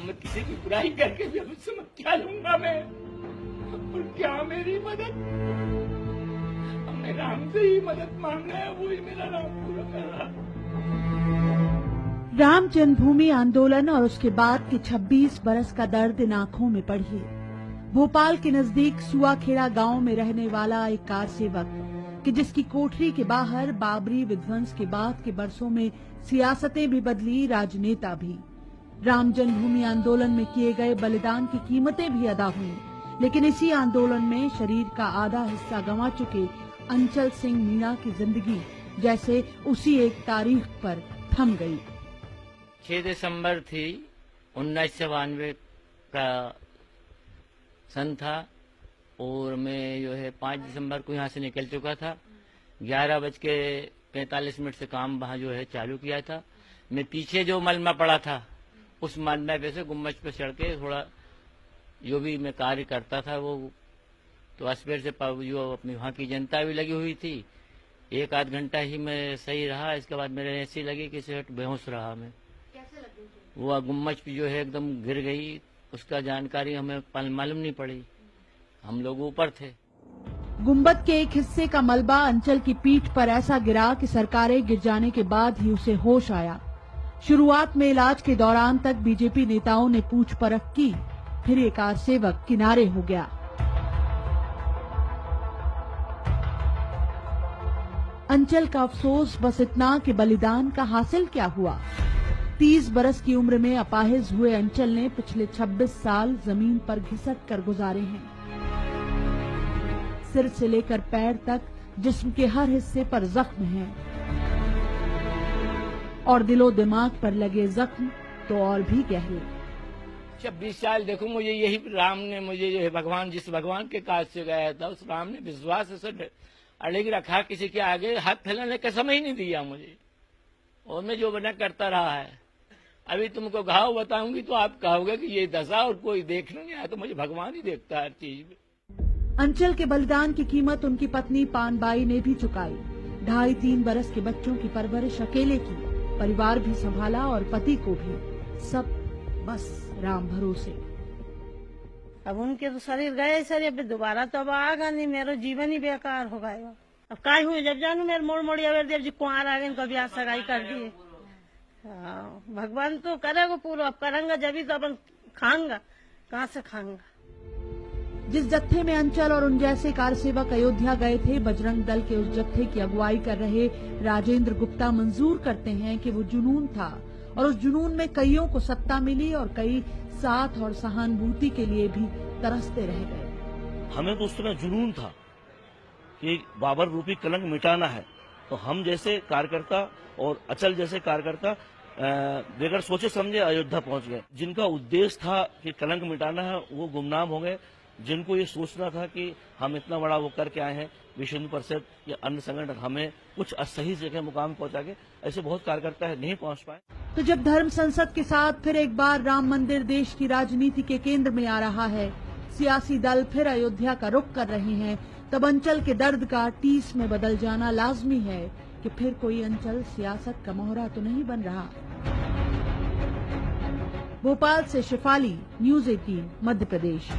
मैं किसी की बुराई करके भी उससे मैं क्या लूंगा मैं, और क्या मेरी मदद, हमें राम से ही मदद मांगना है, वो ही मेरा राम पूरा कर रहा। राम जन्मभूमि आंदोलन और उसके बाद के 26 बरस का दर्द इन आंखों में पढ़िए। भोपाल के नजदीक सुआखेड़ा गांव में रहने वाला एक कार सेवक कि जिसकी कोठरी के बाहर बाबरी विध्वंस के बाद के बरसों में सियासतें भी बदली, राजनेता भी। राम जन्मभूमि आंदोलन में किए गए बलिदान की कीमतें भी अदा हुई, लेकिन इसी आंदोलन में शरीर का आधा हिस्सा गंवा चुके अंचल सिंह मीणा की जिंदगी जैसे उसी एक तारीख पर थम गई। 6 दिसंबर थी 1992 का सन था, और मैं जो है 5 दिसंबर को यहाँ से निकल चुका था। 11:45 से काम वहाँ जो है चालू किया था। मैं पीछे जो मलमा पड़ा था उस मलमे पे से गुम्बज पे चढ़ के थोड़ा जो भी मैं कार्य करता था वो तो अस्पेर से जो अपनी वहाँ की जनता भी लगी हुई थी। 1 आध घंटा ही मैं सही रहा, इसके बाद मेरे ऐसी लगी कि सेठ बेहोश रहा मैं। कैसे लगी? वो गुम्बज पे जो है एकदम गिर गई, उसका जानकारी हमें मालूम नहीं पड़ी, हम लोग ऊपर थे। गुंबद के एक हिस्से का मलबा अंचल की पीठ पर ऐसा गिरा कि सरकारें गिर जाने के बाद ही उसे होश आया। शुरुआत में इलाज के दौरान तक बीजेपी नेताओं ने पूछ परख की, फिर ये कार सेवक किनारे हो गया। अंचल का अफसोस बस इतना कि बलिदान का हासिल क्या हुआ। 30 बरस की उम्र में अपाहिज हुए अंचल ने पिछले 26 साल जमीन पर घिसट कर गुजारे हैं। सिर से लेकर पैर तक जिस्म के हर हिस्से पर जख्म हैं, और दिलो दिमाग पर लगे जख्म तो और भी गहरे। 26 साल देखो, मुझे यही राम ने मुझे जो है भगवान, जिस भगवान के काज से गया था उस राम ने विश्वास से अड़ेग रखा, किसी के आगे हाथ फैलाने का समय ही नहीं दिया मुझे, और मैं जो बना करता रहा है। अभी तुमको घाव बताऊंगी तो आप कहोगे कि ये दशा और कोई देखने नहीं आया, तो मुझे भगवान ही देखता है हर चीज में। अंचल के बलिदान की कीमत उनकी पत्नी पानबाई ने भी चुकाई। 2.5-3 बरस के बच्चों की परवरिश अकेले की, परिवार भी संभाला और पति को भी, सब बस राम भरोसे। अब उनके तो शरीर गए सर, अब दोबारा तो अब आगा नहीं, मेरा जीवन ही बेकार हो गया। अब काय हुए जब जानू मेरे मोड़ मोड़ी अवेर देव जी कुआर आ गए, इनको ब्याह सगाई कर दिए। भगवान तो करेगा पूरा, अब करेंगे जब ही तो अपन खाऊंगा, कहाँ से खाऊंगा। जिस जत्थे में अंचल और उन जैसे कार सेवक अयोध्या गए थे, बजरंग दल के उस जत्थे की अगुवाई कर रहे राजेंद्र गुप्ता मंजूर करते हैं कि वो जुनून था, और उस जुनून में कईयों को सत्ता मिली और कई साथ और सहानुभूति के लिए भी तरसते रह गए। हमें तो उस समय जुनून था कि बाबर रूपी कलंक मिटाना है, तो हम जैसे कार्यकर्ता और अचल जैसे कार्यकर्ता बगैर सोचे समझे अयोध्या पहुंच गए। जिनका उद्देश्य था कि कलंक मिटाना है वो गुमनाम हो गए। जिनको ये सोचना था कि हम इतना बड़ा वो करके आए हैं, विश्व हिंदू परिषद या अन्य संगठन हमें कुछ असही जगह मुकाम पहुंचा के, ऐसे बहुत कार्यकर्ता है नहीं पहुंच पाए। तो जब धर्म संसद के साथ फिर एक बार राम मंदिर देश की राजनीति के केंद्र में आ रहा है, सियासी दल फिर अयोध्या का रुख कर रहे हैं, तब अंचल के दर्द का टीस में बदल जाना लाजमी है कि फिर कोई अंचल सियासत का मोहरा तो नहीं बन रहा। भोपाल से शिफाली, न्यूज़ 18 मध्य प्रदेश।